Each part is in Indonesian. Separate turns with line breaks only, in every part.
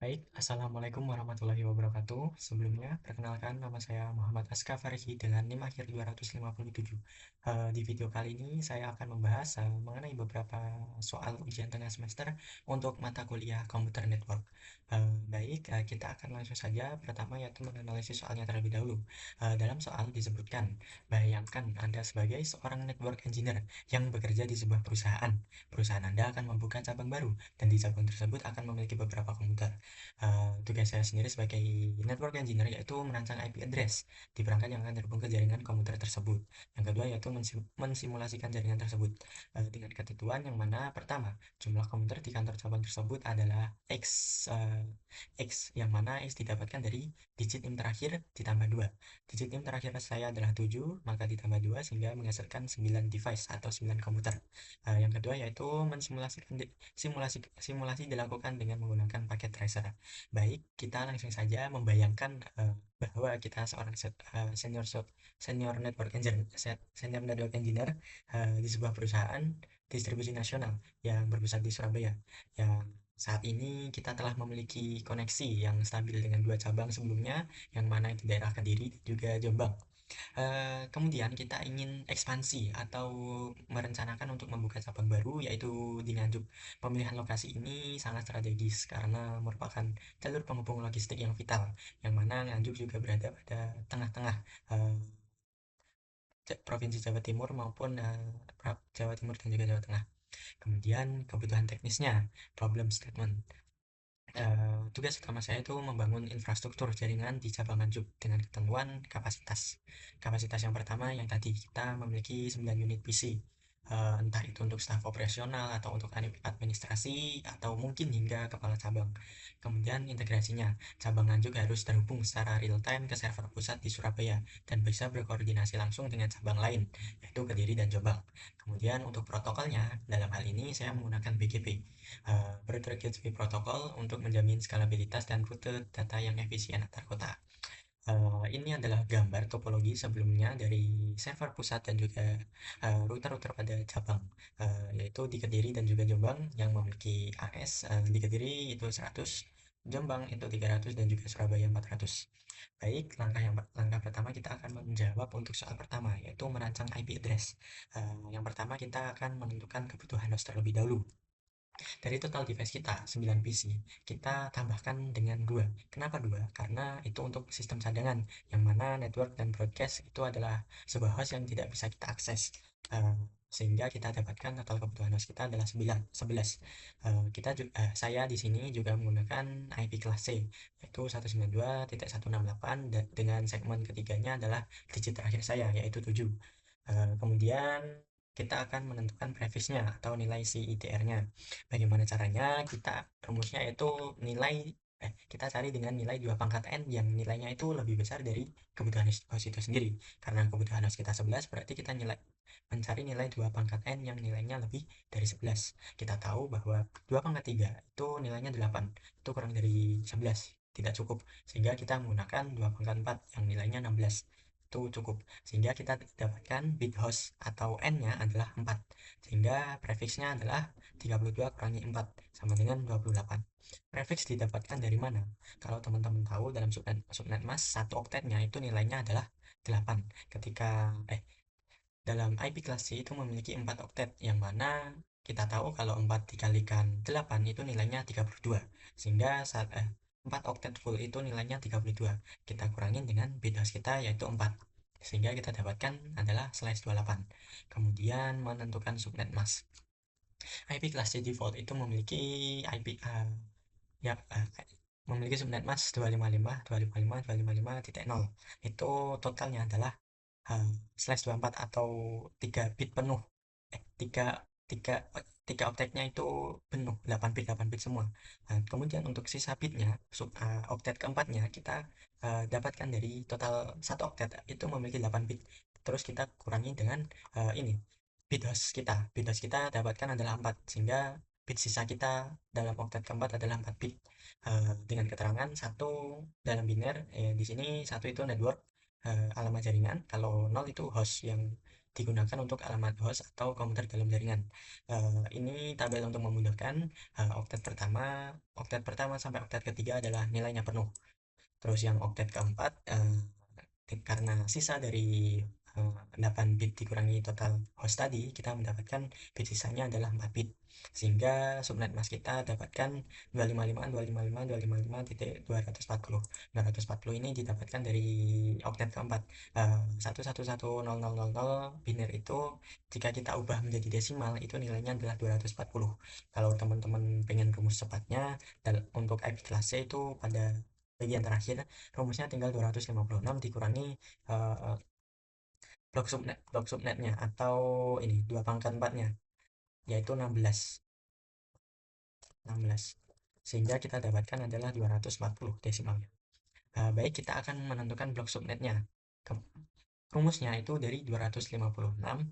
Baik, Assalamualaikum warahmatullahi wabarakatuh. Sebelumnya, perkenalkan nama saya Muhammad Aska Farhi dengan NIM akhir 257. Di video kali ini saya akan membahas mengenai beberapa soal ujian tengah semester untuk mata kuliah Computer Network. Baik, kita akan langsung saja. Pertama yaitu menganalisis soalnya terlebih dahulu. Dalam soal disebutkan, bayangkan Anda sebagai seorang network engineer yang bekerja di sebuah perusahaan. Perusahaan Anda akan membuka cabang baru dan di cabang tersebut akan memiliki beberapa komputer. Tugas saya sendiri sebagai network engineer yaitu merancang IP address di perangkat yang akan terhubung ke jaringan komputer tersebut. Yang kedua yaitu mensimulasikan jaringan tersebut dengan ketentuan yang mana pertama, jumlah komputer di kantor cabang tersebut adalah X, X yang mana X didapatkan dari digit NIM terakhir ditambah 2. Digit NIM terakhir saya adalah 7, maka ditambah 2 sehingga menghasilkan 9 device atau 9 komputer. Yang kedua yaitu mensimulasikan simulasi dilakukan dengan menggunakan paket tracer. Baik, kita langsung saja membayangkan bahwa kita seorang senior network engineer, di sebuah perusahaan distribusi nasional yang berpusat di Surabaya. Yang saat ini kita telah memiliki koneksi yang stabil dengan dua cabang sebelumnya, yang mana itu daerah Kediri dan juga Jombang. Kemudian kita ingin ekspansi atau merencanakan untuk membuka cabang baru yaitu di Nganjuk. Pemilihan lokasi ini sangat strategis karena merupakan jalur penghubung logistik yang vital, yang mana Nganjuk juga berada pada tengah-tengah eh, Provinsi Jawa Timur maupun Jawa Timur dan juga Jawa Tengah. Kemudian kebutuhan teknisnya, problem statement. Tugas utama saya itu membangun infrastruktur jaringan di cabang Nganjuk dengan ketentuan kapasitas. Kapasitas yang pertama yang tadi kita memiliki 9 unit PC. Entah itu untuk staf operasional atau untuk administrasi atau mungkin hingga kepala cabang. Kemudian integrasinya, cabang Nganjuk harus terhubung secara real time ke server pusat di Surabaya dan bisa berkoordinasi langsung dengan cabang lain, yaitu Kediri dan Jombang. Kemudian untuk protokolnya, dalam hal ini saya menggunakan BGP, Broadband Gateway Protocol, untuk menjamin skalabilitas dan rute data yang efisien antar kota. Ini adalah gambar topologi sebelumnya dari server pusat dan juga router-router pada cabang, yaitu di Kediri dan juga Jombang yang memiliki AS. Di Kediri itu 100, Jombang itu 300 dan juga Surabaya 400. Baik, langkah pertama kita akan menjawab untuk soal pertama yaitu merancang IP address. Yang pertama kita akan menentukan kebutuhan host terlebih dahulu. Dari total device kita 9 PC, kita tambahkan dengan 2. Kenapa 2? Karena itu untuk sistem cadangan, yang mana network dan broadcast itu adalah sebuah host yang tidak bisa kita akses. Uh, Sehingga kita dapatkan total kebutuhan host kita adalah 11. Saya di sini juga menggunakan IP kelas C, yaitu 192.168, dan dengan segmen ketiganya adalah digit terakhir saya, yaitu 7. Kemudian kita akan menentukan prefixnya atau nilai CIDR-nya. Bagaimana caranya? Rumusnya itu kita cari dengan nilai 2 pangkat N yang nilainya itu lebih besar dari kebutuhan host itu sendiri. Karena kebutuhan host kita 11, berarti kita mencari nilai 2 pangkat N yang nilainya lebih dari 11. Kita tahu bahwa 2 pangkat 3 itu nilainya 8. Itu kurang dari 11. Tidak cukup. Sehingga kita menggunakan 2 pangkat 4 yang nilainya 16. Itu cukup, sehingga kita dapatkan bit host atau n-nya adalah 4, sehingga prefixnya adalah 32 kurangi 4 sama dengan 28. Prefix didapatkan dari mana? Kalau teman-teman tahu, dalam subnet mas, satu oktetnya itu nilainya adalah 8. Dalam IP kelas C itu memiliki 4 oktet, yang mana kita tahu kalau 4 dikalikan 8 itu nilainya 32, sehingga 4 oktet full itu nilainya 32. Kita kurangin dengan bit host kita yaitu 4, sehingga kita dapatkan adalah /28. Kemudian menentukan subnet mask. IP kelas C default itu memiliki IP ya memiliki subnet mask 255.255.255.0. Itu totalnya adalah /24 atau 3 bit penuh. 3 3 3 oktetnya itu penuh, 8 bit semua. Nah, kemudian untuk sisa bitnya, oktet keempatnya kita dapatkan dari total satu oktet itu memiliki 8 bit. Terus kita kurangi dengan ini bit host kita dapatkan adalah 4, sehingga bit sisa kita dalam oktet keempat adalah 4 bit. Dengan keterangan satu dalam biner, di sini satu itu network, alamat jaringan, kalau 0 itu host yang digunakan untuk alamat host atau komputer dalam jaringan. Ini tabel untuk memudahkan. Oktet pertama sampai oktet ketiga adalah nilainya penuh. Terus yang oktet keempat, karena sisa dari 8 bit dikurangi total host tadi, kita mendapatkan bit sisanya adalah 4 bit. Sehingga subnet mask kita dapatkan 255.255.240. 240 ini didapatkan dari oktet keempat. 1110000 biner itu jika kita ubah menjadi desimal itu nilainya adalah 240. Kalau teman-teman pengen rumus cepatnya untuk IP kelas C itu pada bagian terakhir, rumusnya tinggal 256 dikurangi blok subnetnya atau ini 2 pangkat 4-nya, yaitu 16 sehingga kita dapatkan adalah 240 desimalnya. Baik, kita akan menentukan blok subnetnya. Rumusnya itu dari 256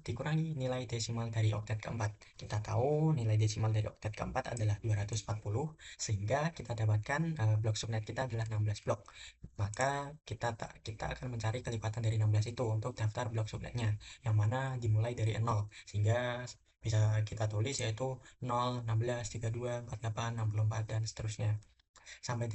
dikurangi nilai desimal dari oktet keempat. Kita tahu nilai desimal dari oktet keempat adalah 240, sehingga kita dapatkan blok subnet kita adalah 16 blok. Maka kita akan mencari kelipatan dari 16 itu untuk daftar blok subnetnya, yang mana dimulai dari 0, sehingga bisa kita tulis yaitu 0, 16, 32, 48, 64, dan seterusnya sampai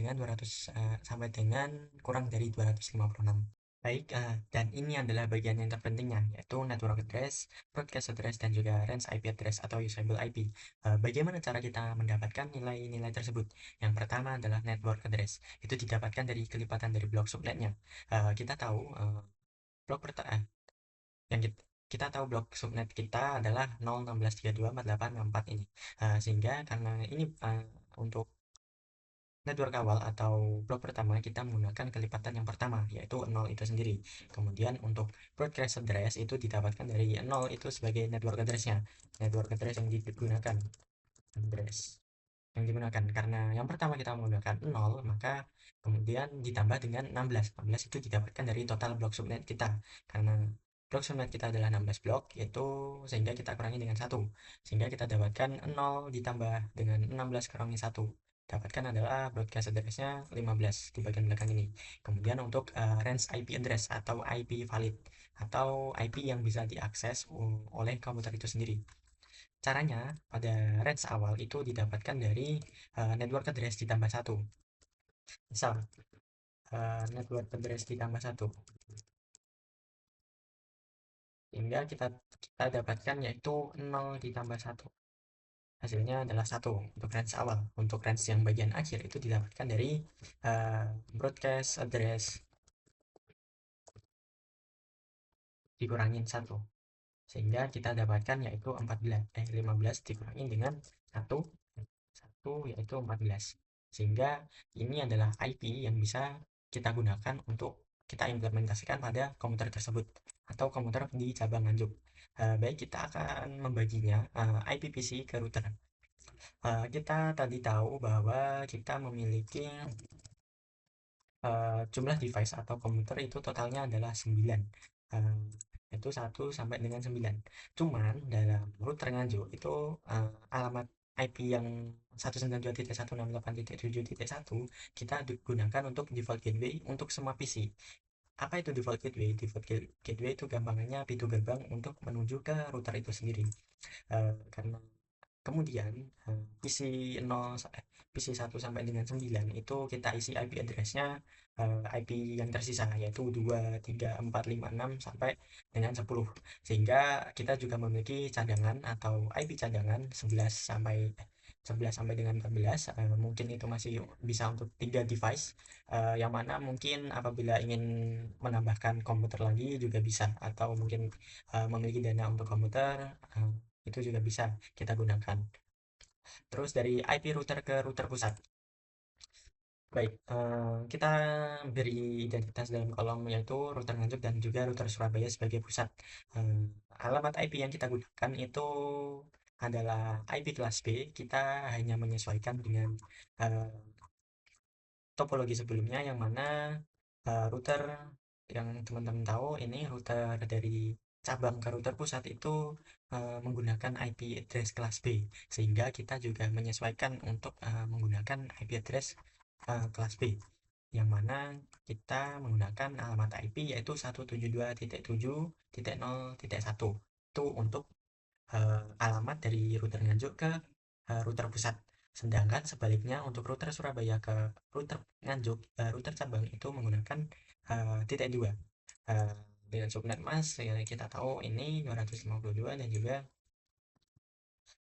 dengan kurang dari 256. Baik, dan ini adalah bagian yang terpentingnya, yaitu network address, broadcast address, dan juga range IP address atau usable IP. Bagaimana cara kita mendapatkan nilai-nilai tersebut? Yang pertama adalah network address. Itu didapatkan dari kelipatan dari blok subnetnya. Kita tahu blok pertama yang kita tahu blok subnet kita adalah 016324864 ini. Sehingga karena ini untuk network awal atau blok pertama kita menggunakan kelipatan yang pertama, yaitu 0 itu sendiri. Kemudian untuk broadcast address itu didapatkan dari 0 itu sebagai network address-nya. Network address yang digunakan karena yang pertama kita menggunakan 0, maka kemudian ditambah dengan 16. 16 itu didapatkan dari total blok subnet kita. Karena blok subnet kita adalah 16 blok, yaitu sehingga kita kurangi dengan 1. Sehingga kita dapatkan 0 ditambah dengan 16 kurangi 1. Dapatkan adalah broadcast address-nya 15 di bagian belakang ini. Kemudian untuk range IP address atau IP valid atau IP yang bisa diakses oleh komputer itu sendiri. Caranya pada range awal itu didapatkan dari network address ditambah 1. Misal network address ditambah 1, sehingga kita dapatkan yaitu 0 ditambah 1. Hasilnya adalah 1 untuk range awal. Untuk range yang bagian akhir itu didapatkan dari broadcast address dikurangin 1, sehingga kita dapatkan yaitu 15 dikurangi dengan 1 yaitu 14. Sehingga ini adalah IP yang bisa kita gunakan untuk kita implementasikan pada komputer tersebut atau komputer di cabang Nganjuk. Baik, kita akan membaginya IP PC ke router. Kita tadi tahu bahwa kita memiliki jumlah device atau komputer itu totalnya adalah 9. Itu 1 sampai dengan 9. Cuman dalam router Nganjuk itu alamat IP yang 192.168.7.1 kita gunakan untuk default gateway untuk semua PC. Apa itu default gateway? Default gateway itu gampangannya pintu gerbang untuk menuju ke router itu sendiri. Karena kemudian PC 1 sampai dengan 9 itu kita isi IP address-nya IP yang tersisa, yaitu 2, 3, 4, 5, 6 sampai dengan 10. Sehingga kita juga memiliki cadangan atau IP cadangan 11 sampai dengan 14. Mungkin itu masih bisa untuk 3 device, yang mana mungkin apabila ingin menambahkan komputer lagi juga bisa, atau mungkin memiliki dana untuk komputer, itu juga bisa kita gunakan. Terus dari IP router ke router pusat. Baik, kita beri identitas dalam kolom yaitu router Nganjuk dan juga router Surabaya sebagai pusat. Alamat IP yang kita gunakan itu adalah IP kelas B. Kita hanya menyesuaikan dengan topologi sebelumnya, yang mana router yang teman-teman tahu ini router dari cabang ke router pusat itu menggunakan IP address kelas B, sehingga kita juga menyesuaikan untuk menggunakan IP address kelas B, yang mana kita menggunakan alamat IP yaitu 172.7.0.1. itu untuk alamat dari router Nganjuk ke router pusat. Sedangkan sebaliknya untuk router Surabaya ke router Nganjuk, router cabang itu menggunakan titik dua. Eh, dengan subnet mas ya, kita tahu ini 252 dan juga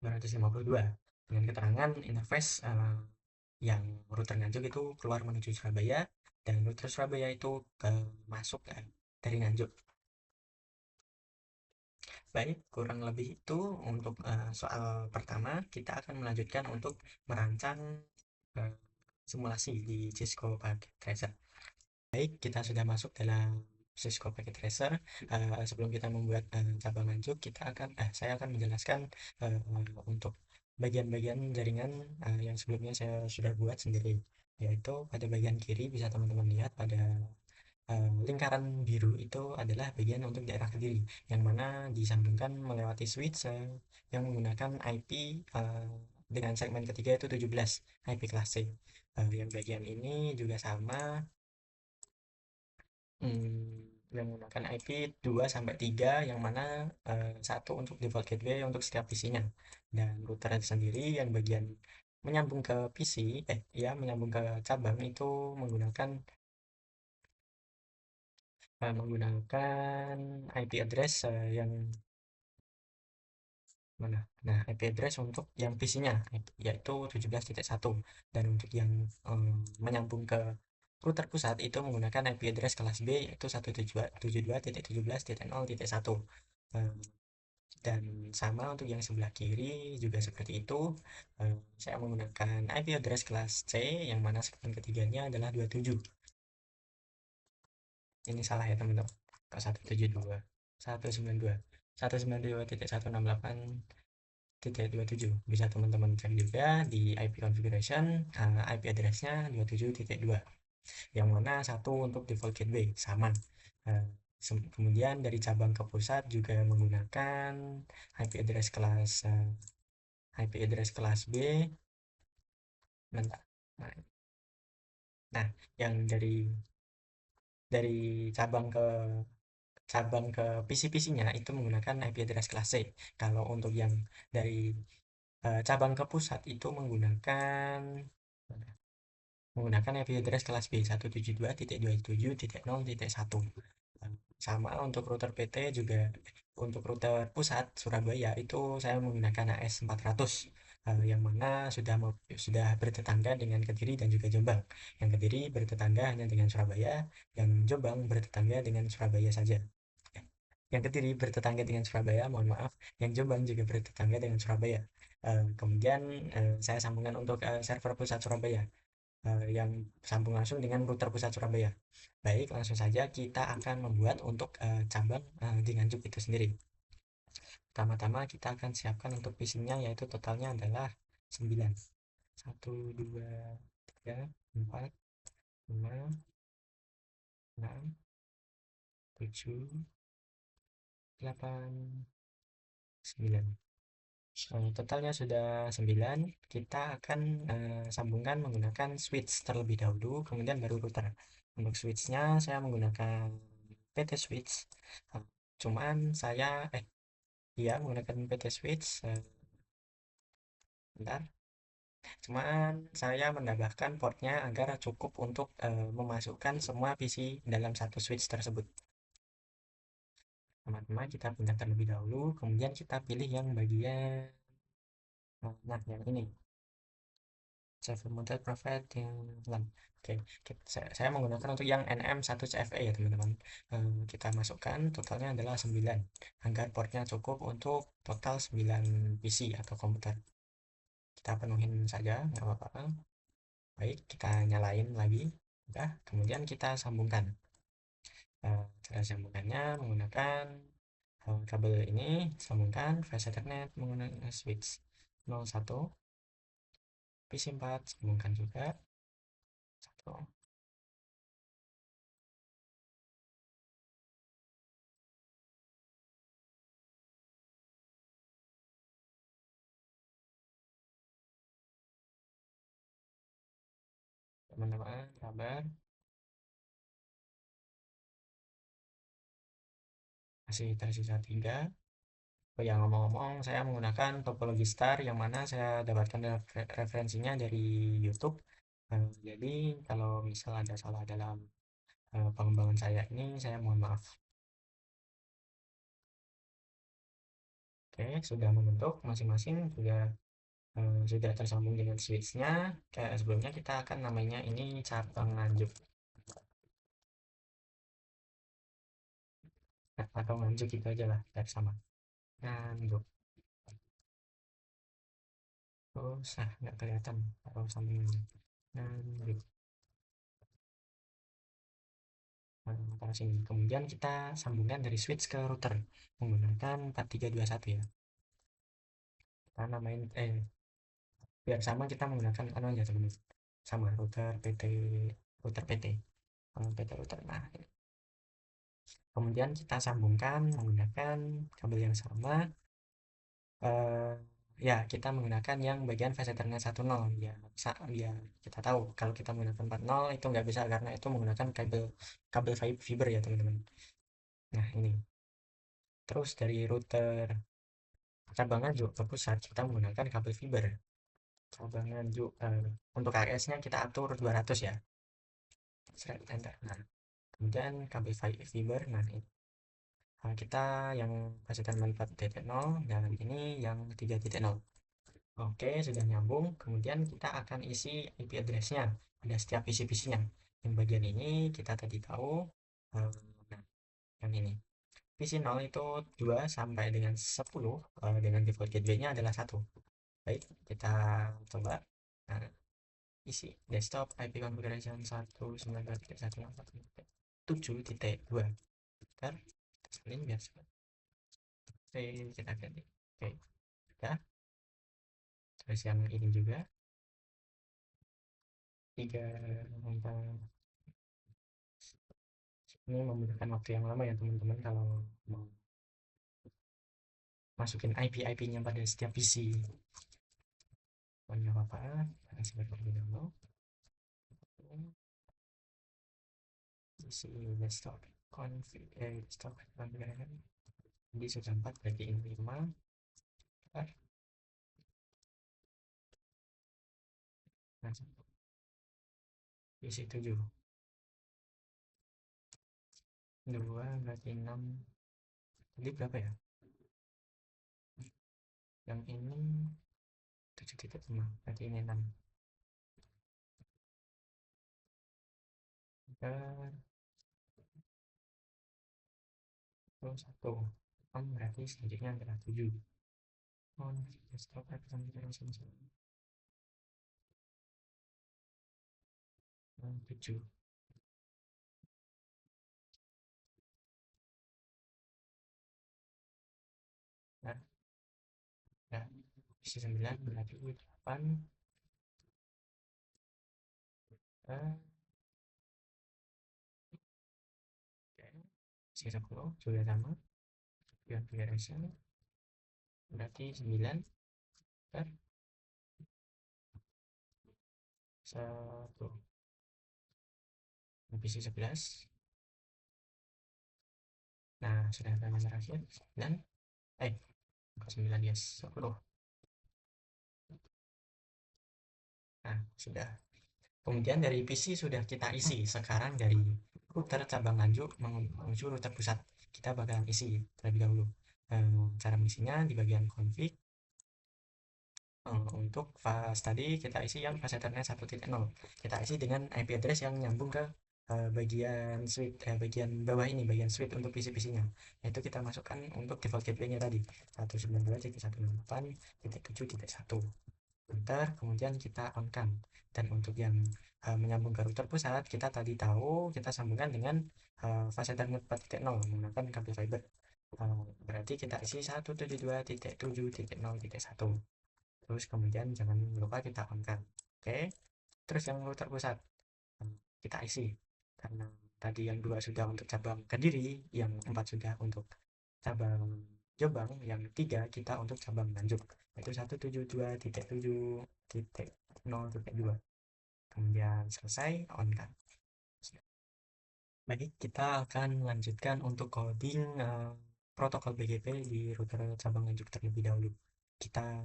252 dengan keterangan interface yang router Nganjuk itu keluar menuju Surabaya dan router Surabaya itu ke masuk dari Nganjuk. Baik, kurang lebih itu untuk soal pertama. Kita akan melanjutkan untuk merancang eh, simulasi di Cisco Packet Tracer. Baik, kita sudah masuk dalam Cisco Packet Tracer. Sebelum kita membuat cabang lanjut, saya akan menjelaskan eh, untuk bagian-bagian jaringan yang sebelumnya saya sudah buat sendiri. Yaitu pada bagian kiri bisa teman-teman lihat pada lingkaran biru itu adalah bagian untuk daerah Kediri, yang mana disambungkan melewati switch yang menggunakan IP dengan segmen ketiga itu 17 IP kelas C. Yang bagian ini juga sama, yang menggunakan IP 2 sampai 3, yang mana satu untuk default gateway untuk setiap PC-nya, dan router sendiri yang bagian menyambung ke PC, ya menyambung ke cabang itu menggunakan IP address yang mana? Nah, IP address untuk yang PC-nya yaitu 17.1, dan untuk yang menyambung ke router pusat itu menggunakan IP address kelas B yaitu 172.17.0.1. Eh, dan sama untuk yang sebelah kiri juga seperti itu. Saya menggunakan IP address kelas C yang mana segmen ketiganya adalah 27. Ini salah ya teman-teman, ke 172 192 192.168 titik 27. Bisa teman-teman cek juga di IP configuration, IP address-nya 27.2, yang mana satu untuk default gateway sama. Eh, Kemudian dari cabang ke pusat juga menggunakan IP address kelas B. Bentar. Nah, yang dari cabang ke PC-PC-nya itu menggunakan IP address kelas C. Kalau untuk yang dari cabang ke pusat itu menggunakan IP address kelas B 172.27.0.1. Sama untuk router PT juga. Untuk router pusat Surabaya itu saya menggunakan AS400, yang mana sudah bertetangga dengan Kediri dan juga Jombang. Yang Kediri bertetangga hanya dengan Surabaya, yang Jombang bertetangga dengan Surabaya saja. Yang Kediri bertetangga dengan Surabaya, mohon maaf. Yang Jombang juga bertetangga dengan Surabaya. Kemudian saya sambungkan untuk server pusat Surabaya, yang sambung langsung dengan router pusat Surabaya. Baik, langsung saja kita akan membuat untuk cabang di Nganjuk itu sendiri. Pertama-tama kita akan siapkan untuk PC-nya, yaitu totalnya adalah 9. 1, 2, 3, 4, 5, 6, 7, 8, 9. Totalnya sudah 9. Kita akan sambungkan menggunakan switch terlebih dahulu, kemudian baru router. Untuk switchnya saya menggunakan PT Switch. Eh, Cuman saya iya menggunakan PT Switch. Bentar. Cuman saya menambahkan portnya agar cukup untuk memasukkan semua PC dalam satu switch tersebut. Teman-teman, kita pindah terlebih dahulu, kemudian kita pilih yang bagian yang ini, server mounted private yang LAN. Oke, saya menggunakan untuk yang NM1CFE ya teman-teman. Kita masukkan totalnya adalah 9 agar portnya cukup untuk total 9 PC atau komputer. Kita penuhin saja, nggak apa-apa. Baik, kita nyalain lagi. Udah, kemudian kita sambungkan. Cara sambungannya menggunakan kabel ini, sambungkan flash ethernet menggunakan switch 01, PC4 sambungkan juga 1. Teman-teman sabar, masih tersisa 3. Oh ya, ngomong-ngomong, saya menggunakan topologi star yang mana saya dapatkan referensinya dari YouTube. Jadi kalau misal ada salah dalam pengembangan saya ini, saya mohon maaf. Oke, sudah membentuk masing-masing, sudah tersambung dengan switch-nya. Kayak sebelumnya kita akan namanya ini cabang lanjut. Nah, atau lanjut gitu aja lah, biar sama. Lanjut. Terus, nggak kelihatan kalau sampingnya. Lanjut. Taruh sini. Kemudian kita sambungkan dari switch ke router menggunakan 4321 ya. Kita namain biar sama kita menggunakan anu aja teman, sama router PT, router PT, PT router. Nah, kemudian kita sambungkan menggunakan kabel yang sama. eh, Ya, kita menggunakan yang bagian fase Ethernet 10 ya. Ya, kita tahu kalau kita menggunakan 40 itu nggak bisa karena itu menggunakan kabel kabel fiber ya teman-teman. Nah, ini terus dari router cabangan juga ke pusat kita menggunakan kabel fiber. Cabangan juga untuk AS-nya kita atur 200 ya. Enter. Nah, kemudian kabel fiber. Nah, ini kita yang kasihkan manfaat 4.0 dan ini yang 3.0. Oke, sudah nyambung. Kemudian kita akan isi IP address-nya pada setiap PC-PC-nya. Yang bagian ini kita tadi tahu. eh, Nah, yang ini. PC 0 itu 2 sampai dengan 10, dengan default gateway-nya adalah 1. Baik, kita coba. Nah, isi desktop IP configuration 192.168.7.2. Bentar, salin biar cepat. Oke, kita ganti. Oke, ya. Terus yang ini juga 3 tentang ini membutuhkan waktu yang lama ya teman-teman kalau mau masukin IP-IP-nya pada setiap PC. Oh, nggak apa-apa, kita seperti dulu. Isi desktop config, desktop configuration. Jadi sudah 4 berarti ini 5. Nah, isi 7. 2 berarti 6. Jadi berapa ya? Yang ini 7.5 berarti ini 6. 3 plus 1. 6 berarti selanjutnya adalah 7. Oh, desktop configuration 7. Nah, ya, isi 9 berarti 8. eh, isi 10 juga sama. Configuration berarti 9 per 1. Habis isi 11. Nah, sudah ada yang terakhir 9. Eh, 9 ya, 10. Nah, sudah. Kemudian dari PC sudah kita isi. Sekarang dari router cabang lanjut menuju router pusat. Kita bakalan isi terlebih dahulu. Cara mengisinya di bagian config. Untuk fast tadi kita isi yang fast Ethernet 1.0. Kita isi dengan IP address yang nyambung ke bagian switch, bagian bawah ini, bagian switch untuk PC-PC-nya. Itu kita masukkan untuk default gateway-nya tadi 192.168.7.1. Enter, kemudian kita on kan. Dan untuk yang menyambung ke router pusat, kita tadi tahu kita sambungkan dengan fast Ethernet 4.0 menggunakan kabel fiber. Berarti kita isi 172.7.0.1. Terus kemudian jangan lupa kita on kan. Oke, terus yang router pusat kita isi karena tadi yang 2 sudah untuk cabang Kediri, yang 4 sudah untuk cabang Jombang, yang 3 kita untuk cabang Nganjuk, yaitu 172.7.0.2. Kemudian selesai on kan. Baik, kita akan melanjutkan untuk coding protokol BGP di router cabang Nganjuk terlebih dahulu.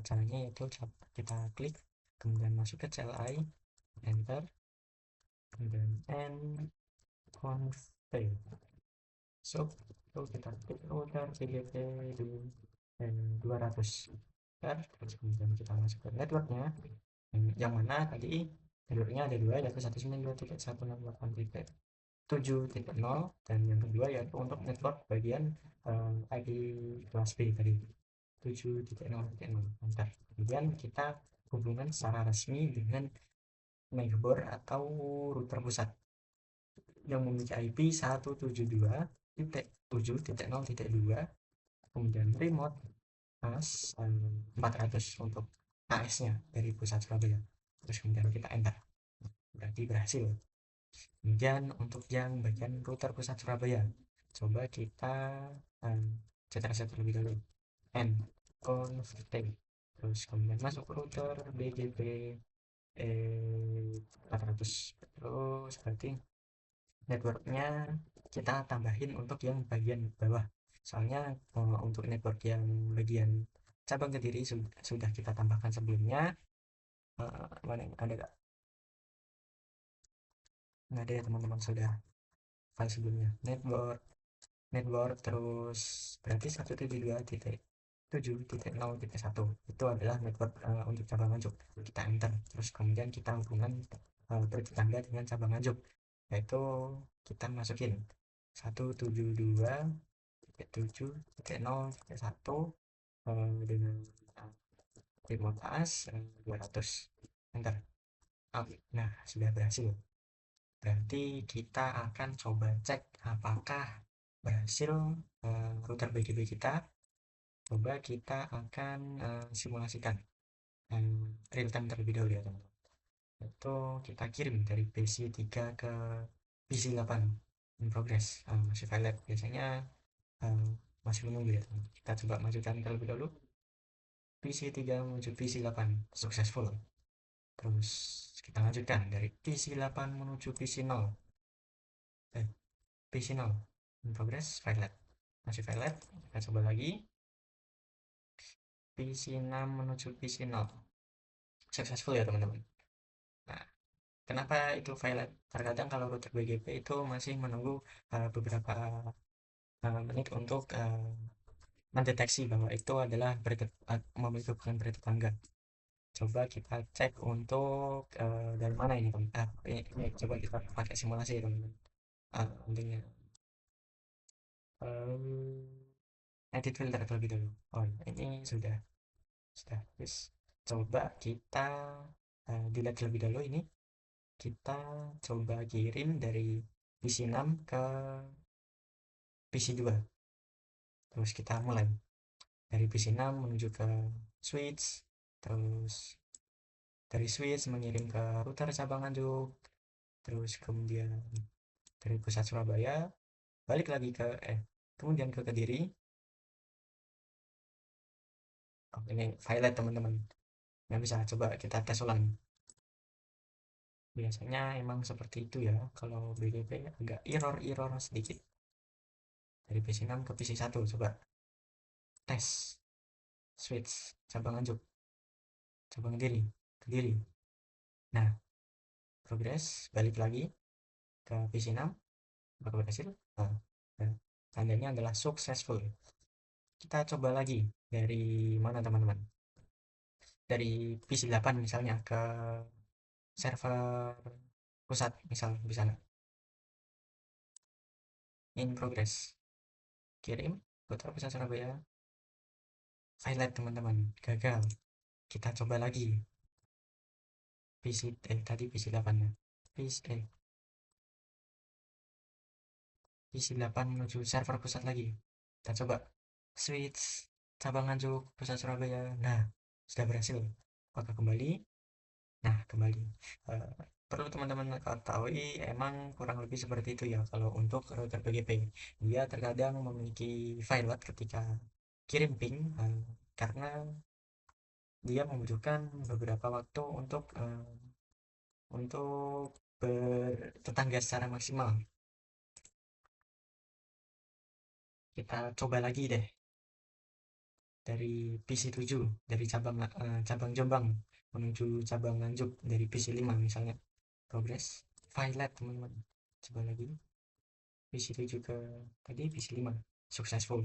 Caranya yaitu kita klik, kemudian masuk ke CLI, enter, kemudian config. So, kita klik router BGP di 200. Terus kemudian kita masuk ke networknya, yang mana tadi networknya ada dua, yaitu 192.168.7.0, dan yang kedua yaitu untuk network bagian IP kelas B tadi 7.0.0. Bentar. Kemudian kita hubungan secara resmi dengan megabor atau router pusat yang memiliki IP 172.7.0.2, kemudian remote AS 400 untuk AS-nya dari pusat Surabaya. Terus kemudian kita enter, berarti berhasil. Kemudian untuk yang bagian router pusat Surabaya, coba kita reset terlebih dahulu, n config, terus kemudian masuk router BGP 400. Terus berarti networknya kita tambahin untuk yang bagian bawah, soalnya untuk network yang bagian cabang Kediri sudah kita tambahkan sebelumnya. Mana ada gak? Nggak ada ya teman-teman, sudah file sebelumnya network terus berarti 172.7.0.1 itu adalah network untuk cabang Nganjuk. Kita enter, terus kemudian kita hubungan bertetangga dengan cabang Nganjuk, yaitu kita masukin 172.7.0.1 dengan remote AS 200, enter. Nah, sudah berhasil. Berarti kita akan coba cek apakah berhasil router BGP kita. Coba kita akan simulasikan real time terlebih dahulu ya teman-teman. Itu kita kirim dari PC3 ke PC8 in progress, masih valid. Biasanya masih menunggu ya teman. Kita coba majukan terlebih dahulu. PC3 menuju PC8 successful. Terus kita lanjutkan dari PC8 menuju PC0. PC0 in progress, valid. Masih valid. Kita coba lagi. PC6 menuju PC0 successful ya teman-teman. Nah, kenapa itu valid? Terkadang kalau router BGP itu masih menunggu beberapa menit untuk mendeteksi bahwa itu adalah memiliki hubungan bertetangga. Coba kita cek untuk dari mana ini teman. Ini coba kita pakai simulasi ya teman-teman. Intinya edit filter terlebih dahulu. Oh, ini sudah yes. Coba kita delete terlebih dahulu ini. Kita coba kirim dari PC6 ke PC2. Terus kita mulai dari PC6 menuju ke switch, terus dari switch mengirim ke router cabang Nganjuk, terus kemudian dari pusat Surabaya balik lagi ke kemudian ke Kediri. Oh, ini file teman-teman, nggak bisa, coba kita tes ulang. Biasanya emang seperti itu ya, kalau BGP agak error sedikit. Dari PC6 ke PC1, coba tes switch cabang Nganjuk, cabang Kediri. Nah, progress balik lagi ke PC6, apakah berhasil? Nah, tandanya adalah successful. Kita coba lagi dari mana teman-teman? Dari PC8 misalnya ke server pusat, misal di sana. In progress. Kirim putra pusat Surabaya. Violet teman-teman, gagal. Kita coba lagi. Tadi PC8 ya. PC8 menuju server pusat lagi. Kita coba switch cabang Nganjuk pusat Surabaya. Nah, sudah berhasil. Apakah kembali? Nah, kembali. Eh, Perlu teman-teman ketahui, emang kurang lebih seperti itu ya kalau untuk router PGP. Dia terkadang memiliki failover ketika kirim ping, karena dia membutuhkan beberapa waktu untuk bertetangga secara maksimal. Kita coba lagi deh dari PC 7, dari cabang Jombang menuju cabang Nganjuk dari PC 5 misalnya. Progress Violet teman-teman. Coba lagi PC 7 ke tadi PC 5 successful.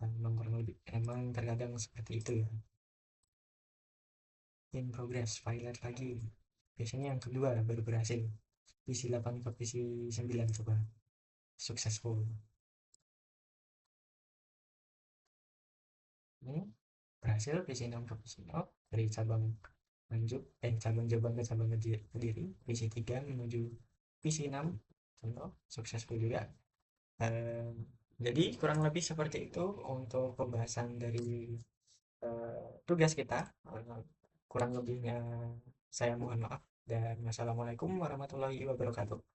Emang kurang lebih emang terkadang seperti itu ya. In progress Violet lagi. Biasanya yang kedua baru berhasil. PC 8 ke PC 9 coba successful. Ini berhasil PC 6 ke PC 0 dari cabang lanjut cabang Jombang ke cabang Kediri. PC 3 menuju PC 6 contoh successful juga. Eh, jadi kurang lebih seperti itu untuk pembahasan dari tugas kita. Kurang lebihnya saya mohon maaf dan wassalamualaikum warahmatullahi wabarakatuh.